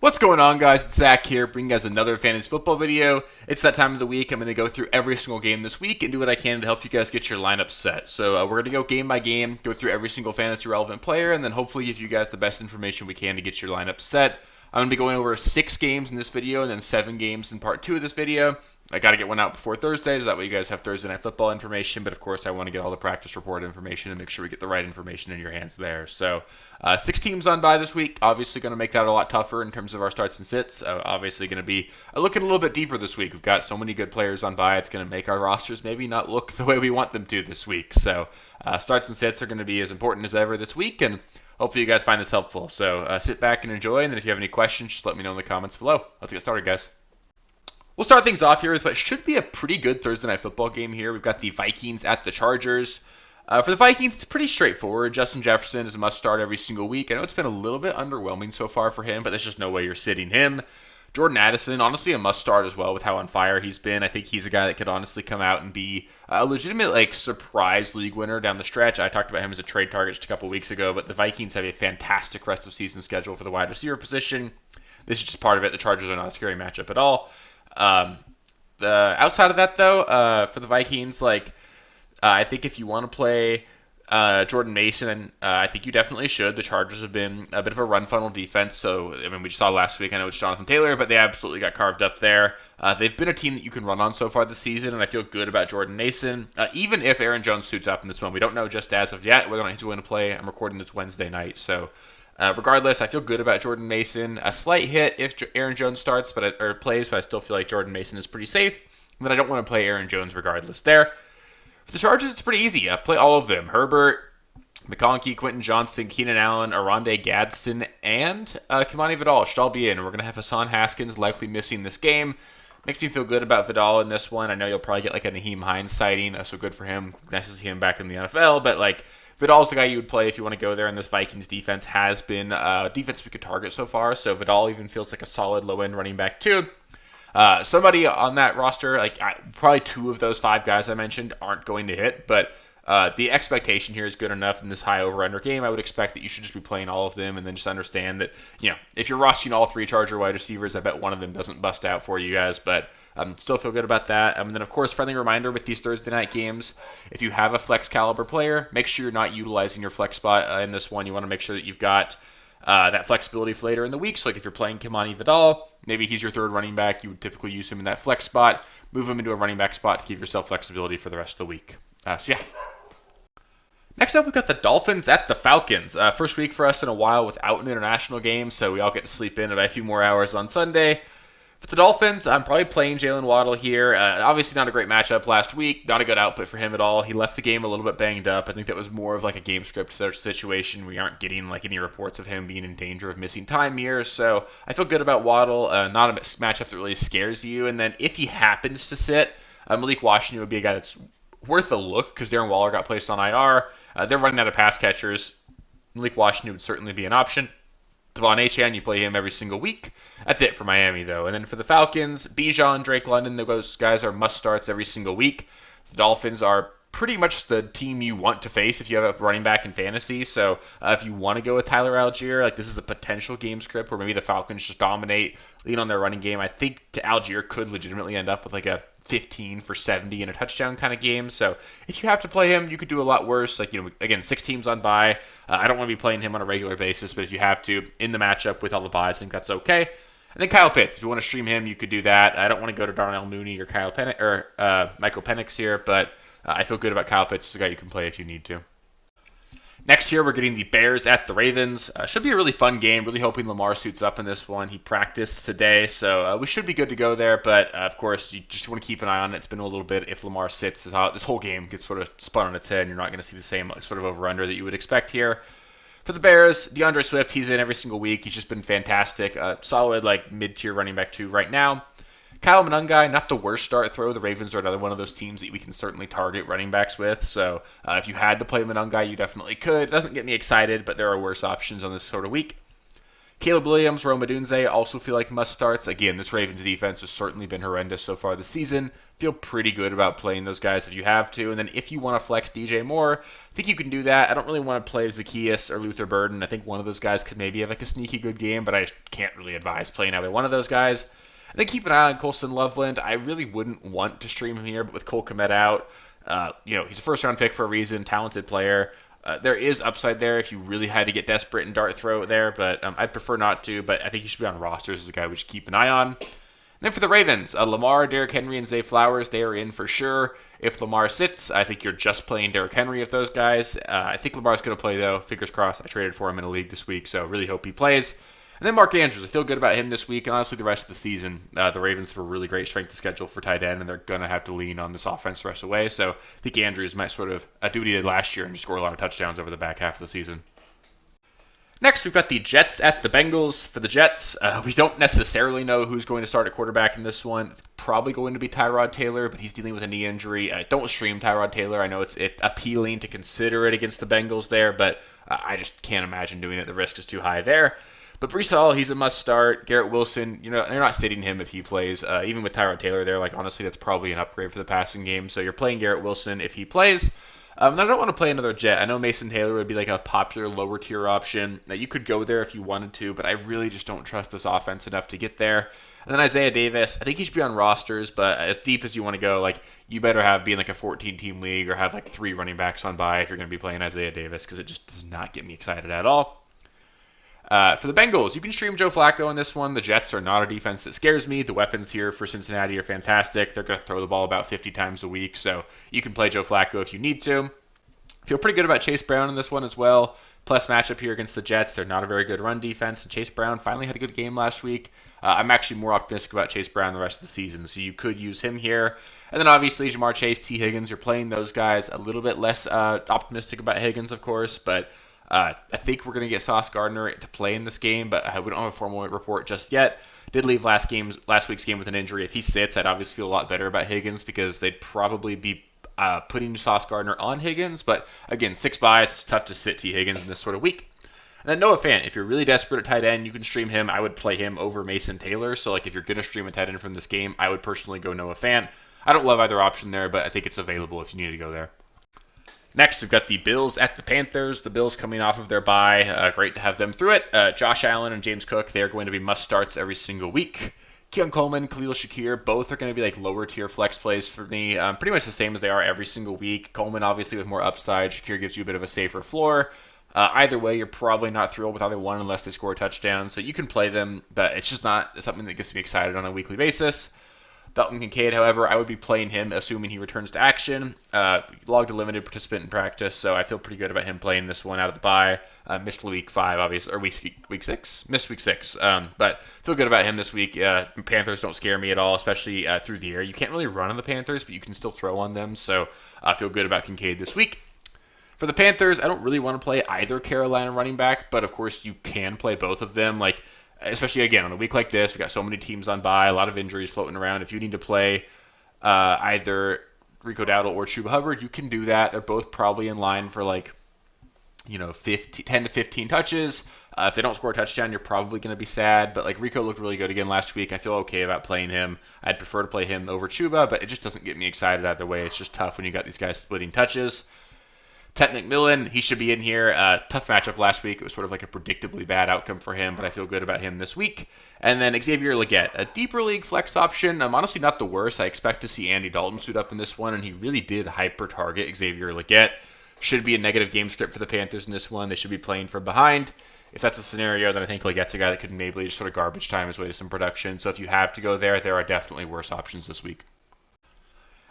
What's going on, guys? It's Zach here, bringing you guys another fantasy football video. It's that time of the week. I'm going to go through every single game this week and do what I can to help you guys get your lineup set. So we're going to go game by game, go through every single fantasy relevant player, and then hopefully give you guys the best information we can to get your lineup set. I'm going to be going over 6 games in this video and then 7 games in part 2 of this video. I got to get one out before Thursday, so that way you guys have Thursday Night Football information. But of course, I want to get all the practice report information and make sure we get the right information in your hands there. So 6 teams on bye this week. Obviously, going to make that a lot tougher in terms of our starts and sits. Obviously, going to be looking a little bit deeper this week. We've got so many good players on bye. It's going to make our rosters maybe not look the way we want them to this week. So starts and sits are going to be as important as ever this week, and hopefully you guys find this helpful. So sit back and enjoy, and then if you have any questions, just let me know in the comments below. Let's get started, guys. We'll start things off here with what should be a pretty good Thursday Night Football game here. We've got the Vikings at the Chargers. For the Vikings, it's pretty straightforward. Justin Jefferson is a must-start every single week. I know it's been a little bit underwhelming so far for him, but there's just no way you're sitting him. Jordan Addison, honestly, a must-start as well with how on fire he's been. I think he's a guy that could honestly come out and be a legitimate surprise league winner down the stretch. I talked about him as a trade target just a couple weeks ago, but the Vikings have a fantastic rest of season schedule for the wide receiver position. This is just part of it. The Chargers are not a scary matchup at all. Outside of that, though, for the Vikings, I think if you want to play Jordan Mason, I think you definitely should. The Chargers have been a bit of a run funnel defense, so I mean we just saw last week. I know it's Jonathan Taylor, but they absolutely got carved up there. They've been a team that you can run on so far this season, and I feel good about Jordan Mason. Even if Aaron Jones suits up in this one, we don't know just as of yet whether or not he's going to play. I'm recording this Wednesday night, so. Regardless, I feel good about Jordan Mason. A slight hit if Aaron Jones starts or plays, but I still feel like Jordan Mason is pretty safe. And then I don't want to play Aaron Jones regardless there. For the Chargers, it's pretty easy. Play all of them. Herbert, McConkey, Quentin Johnston, Keenan Allen, Oronde Gadsden, and Kimani Vidal should all be in. We're going to have Hassan Haskins likely missing this game. Makes me feel good about Vidal in this one. I know you'll probably get a Naheem Hines sighting, so good for him. Nice to see him back in the NFL, but Vidal's the guy you would play if you want to go there, and this Vikings defense has been a defense we could target so far, so Vidal even feels like a solid low-end running back too. Somebody on that roster, probably 2 of those 5 guys I mentioned aren't going to hit, but the expectation here is good enough in this high over-under game. I would expect that you should just be playing all of them and then just understand that, if you're rostering all 3 Charger wide receivers, I bet one of them doesn't bust out for you guys, but still feel good about that. And then, of course, friendly reminder with these Thursday night games, if you have a flex caliber player, make sure you're not utilizing your flex spot in this one. You want to make sure that you've got that flexibility for later in the week. So, if you're playing Kimani Vidal, maybe he's your 3rd running back. You would typically use him in that flex spot. Move him into a running back spot to give yourself flexibility for the rest of the week. Next up, we've got the Dolphins at the Falcons. First week for us in a while without an international game, so we all get to sleep in about a few more hours on Sunday. For the Dolphins, I'm probably playing Jalen Waddle here. Obviously not a great matchup last week. Not a good output for him at all. He left the game a little bit banged up. I think that was more of a game script situation. We aren't getting any reports of him being in danger of missing time here. So I feel good about Waddle. Not a matchup that really scares you. And then if he happens to sit, Malik Washington would be a guy that's worth a look because Darren Waller got placed on IR. They're running out of pass catchers. Malik Washington would certainly be an option. Devon Achane, you play him every single week. That's it for Miami, though. And then for the Falcons, Bijan, Drake London, those guys are must-starts every single week. The Dolphins are pretty much the team you want to face if you have a running back in fantasy. So if you want to go with Tyler Algier, this is a potential game script where maybe the Falcons just dominate, lean on their running game. I think Algier could legitimately end up with a 15 for 70 and a touchdown kind of game. So if you have to play him, you could do a lot worse. Again, 6 teams on bye. I don't want to be playing him on a regular basis, but if you have to in the matchup with all the byes, I think that's okay. And then Kyle Pitts, if you want to stream him, you could do that. I don't want to go to Darnell Mooney or Michael Penix here, but I feel good about Kyle Pitts. It's a guy you can play if you need to. Next here, we're getting the Bears at the Ravens. Should be a really fun game. Really hoping Lamar suits up in this one. He practiced today, so we should be good to go there. But, of course, you just want to keep an eye on it. It's been a little bit. If Lamar sits, this whole game gets sort of spun on its head, and you're not going to see the same sort of over-under that you would expect here. For the Bears, DeAndre Swift, he's in every single week. He's just been fantastic. Solid, mid-tier running back 2 right now. Kyle Monangai, not the worst start throw. The Ravens are another one of those teams that we can certainly target running backs with. So if you had to play Monangai, you definitely could. It doesn't get me excited, but there are worse options on this sort of week. Caleb Williams, Rome Odunze also feel like must starts. Again, this Ravens defense has certainly been horrendous so far this season. Feel pretty good about playing those guys if you have to. And then if you want to flex DJ Moore, I think you can do that. I don't really want to play Zacchaeus or Luther Burden. I think one of those guys could maybe have like a sneaky good game, but I can't really advise playing either one of those guys. And then keep an eye on Colson Loveland. I really wouldn't want to stream him here, but with Cole Kmet out, he's a first-round pick for a reason, talented player. There is upside there if you really had to get desperate and dart throw there, but I'd prefer not to. But I think he should be on rosters as a guy we should keep an eye on. And then for the Ravens, Lamar, Derrick Henry, and Zay Flowers, they are in for sure. If Lamar sits, I think you're just playing Derrick Henry of those guys. I think Lamar's going to play, though. Fingers crossed. I traded for him in a league this week, so really hope he plays. And then Mark Andrews, I feel good about him this week, and honestly the rest of the season. The Ravens have a really great strength of schedule for tight end, and they're going to have to lean on this offense the rest of the way. So I think Andrews might sort of do what he did last year and just score a lot of touchdowns over the back half of the season. Next, we've got the Jets at the Bengals. For the Jets, we don't necessarily know who's going to start at quarterback in this one. It's probably going to be Tyrod Taylor, but he's dealing with a knee injury. Don't stream Tyrod Taylor. I know it's appealing to consider it against the Bengals there, but I just can't imagine doing it. The risk is too high there. But Breece Hall, he's a must start. Garrett Wilson, they're not sitting him if he plays. Even with Tyrod Taylor there, honestly, that's probably an upgrade for the passing game. So you're playing Garrett Wilson if he plays. I don't want to play another Jet. I know Mason Taylor would be like a popular lower tier option. Now, you could go there if you wanted to, but I really just don't trust this offense enough to get there. And then Isaiah Davis, I think he should be on rosters, but as deep as you want to go, you better be in a 14-team league or have 3 running backs on bye if you're going to be playing Isaiah Davis, because it just does not get me excited at all. For the Bengals, you can stream Joe Flacco in this one. The Jets are not a defense that scares me. The weapons here for Cincinnati are fantastic. They're going to throw the ball about 50 times a week, so you can play Joe Flacco if you need to. Feel pretty good about Chase Brown in this one as well. Plus matchup here against the Jets. They're not a very good run defense, and Chase Brown finally had a good game last week. I'm actually more optimistic about Chase Brown the rest of the season, so you could use him here. And then obviously Ja'Marr Chase, T. Higgins, you're playing those guys. A little bit less optimistic about Higgins, of course, but I think we're going to get Sauce Gardner to play in this game, but we don't have a formal report just yet. Did leave last week's game with an injury. If he sits, I'd obviously feel a lot better about Higgins because they'd probably be putting Sauce Gardner on Higgins. But again, 6 buys, it's tough to sit T. Higgins in this sort of week. And then Noah Fant, if you're really desperate at tight end, you can stream him. I would play him over Mason Taylor. So if you're going to stream a tight end from this game, I would personally go Noah Fant. I don't love either option there, but I think it's available if you need to go there. Next, we've got the Bills at the Panthers. The Bills coming off of their bye. Great to have them through it. Josh Allen and James Cook, they're going to be must-starts every single week. Keon Coleman, Khalil Shakir, both are going to be lower-tier flex plays for me. Pretty much the same as they are every single week. Coleman, obviously, with more upside. Shakir gives you a bit of a safer floor. Either way, you're probably not thrilled with either one unless they score a touchdown. So you can play them, but it's just not something that gets me excited on a weekly basis. Dalton Kincaid, however, I would be playing him assuming he returns to action. Logged a limited participant in practice, so I feel pretty good about him playing this one out of the bye. Missed week 5, obviously, or week 6? Missed week 6. But feel good about him this week. Panthers don't scare me at all, especially through the air. You can't really run on the Panthers, but you can still throw on them, so I feel good about Kincaid this week. For the Panthers, I don't really want to play either Carolina running back, but of course you can play both of them. Especially, again, on a week like this, we've got so many teams on bye, a lot of injuries floating around. If you need to play either Rico Dowdle or Chuba Hubbard, you can do that. They're both probably in line for 10 to 15 touches. If they don't score a touchdown, you're probably going to be sad. But Rico looked really good again last week. I feel okay about playing him. I'd prefer to play him over Chuba, but it just doesn't get me excited either way. It's just tough when you got these guys splitting touches. Ted McMillan, he should be in here. Tough matchup last week. It was sort of a predictably bad outcome for him, but I feel good about him this week. And then Xavier Legette, a deeper league flex option. Honestly, not the worst. I expect to see Andy Dalton suit up in this one, and he really did hyper-target Xavier Legette. Should be a negative game script for the Panthers in this one. They should be playing from behind. If that's a scenario, then I think Legette's a guy that could maybe just sort of garbage time his way to some production. So if you have to go there, there are definitely worse options this week.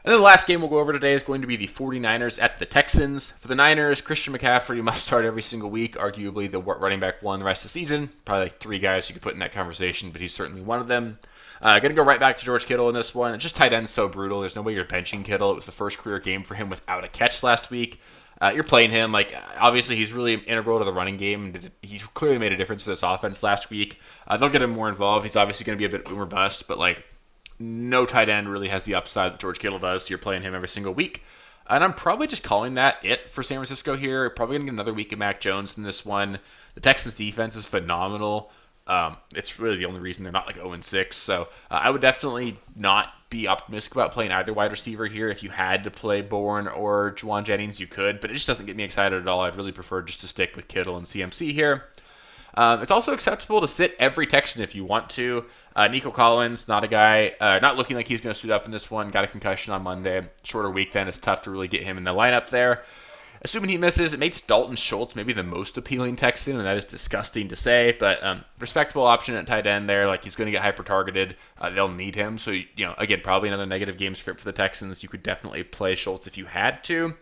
And then the last game we'll go over today is going to be the 49ers at the Texans. For the Niners, Christian McCaffrey must start every single week, arguably the running back one the rest of the season. Probably 3 guys you could put in that conversation, but he's certainly one of them. Going to go right back to George Kittle in this one. It's just tight end so brutal. There's no way you're benching Kittle. It was the first career game for him without a catch last week. You're playing him. Obviously, he's really integral to the running game. He clearly made a difference for this offense last week. They'll get him more involved. He's obviously going to be a bit boomer bust, but no tight end really has the upside that George Kittle does, so you're playing him every single week. And I'm probably just calling that it for San Francisco here. Probably going to get another week of Mac Jones in this one. The Texans' defense is phenomenal. It's really the only reason they're not like 0-6. So I would definitely not be optimistic about playing either wide receiver here. If you had to play Bourne or Juwan Jennings, you could, but it just doesn't get me excited at all. I'd really prefer just to stick with Kittle and CMC here. It's also acceptable to sit every Texan if you want to. Nico Collins, not a guy, not looking like he's going to suit up in this one. Got a concussion on Monday. Shorter week then. It's tough to really get him in the lineup there. Assuming he misses, it makes Dalton Schultz maybe the most appealing Texan, and that is disgusting to say, but respectable option at tight end there. Like, he's going to get hyper-targeted. They'll need him. So, again, probably another negative game script for the Texans. You could definitely play Schultz if you had to.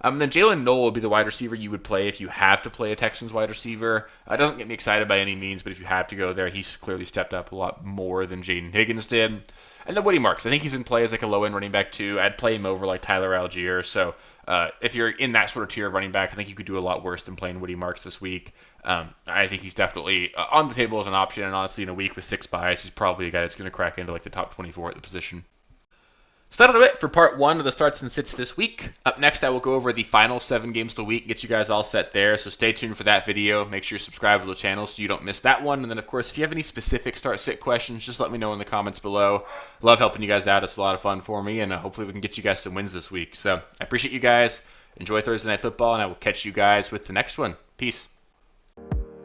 Then Jalen Noel would be the wide receiver you would play if you have to play a Texans wide receiver. It doesn't get me excited by any means, but if you have to go there, he's clearly stepped up a lot more than Jaden Higgins did. And then Woody Marks, I think he's in play as like a low-end running back too. I'd play him over like Tyler Algier. So if you're in that sort of tier of running back, I think you could do a lot worse than playing Woody Marks this week. I think he's definitely on the table as an option, and honestly, in a week with 6 buys, he's probably a guy that's going to crack into like the top 24 at the position. So that'll do it for part 1 of the starts and sits this week. Up next, I will go over the final 7 games of the week, get you guys all set there. So stay tuned for that video. Make sure you subscribe to the channel so you don't miss that one. And then, of course, if you have any specific start-sit questions, just let me know in the comments below. Love helping you guys out. It's a lot of fun for me, and hopefully we can get you guys some wins this week. So I appreciate you guys. Enjoy Thursday Night Football, and I will catch you guys with the next one. Peace.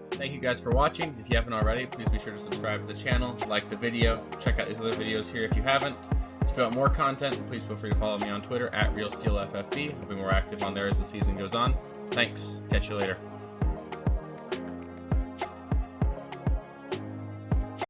Thank you guys for watching. If you haven't already, please be sure to subscribe to the channel, like the video, check out these other videos here if you haven't. If you want more content, please feel free to follow me on Twitter at RealSteelFFB. I'll be more active on there as the season goes on. Thanks. Catch you later.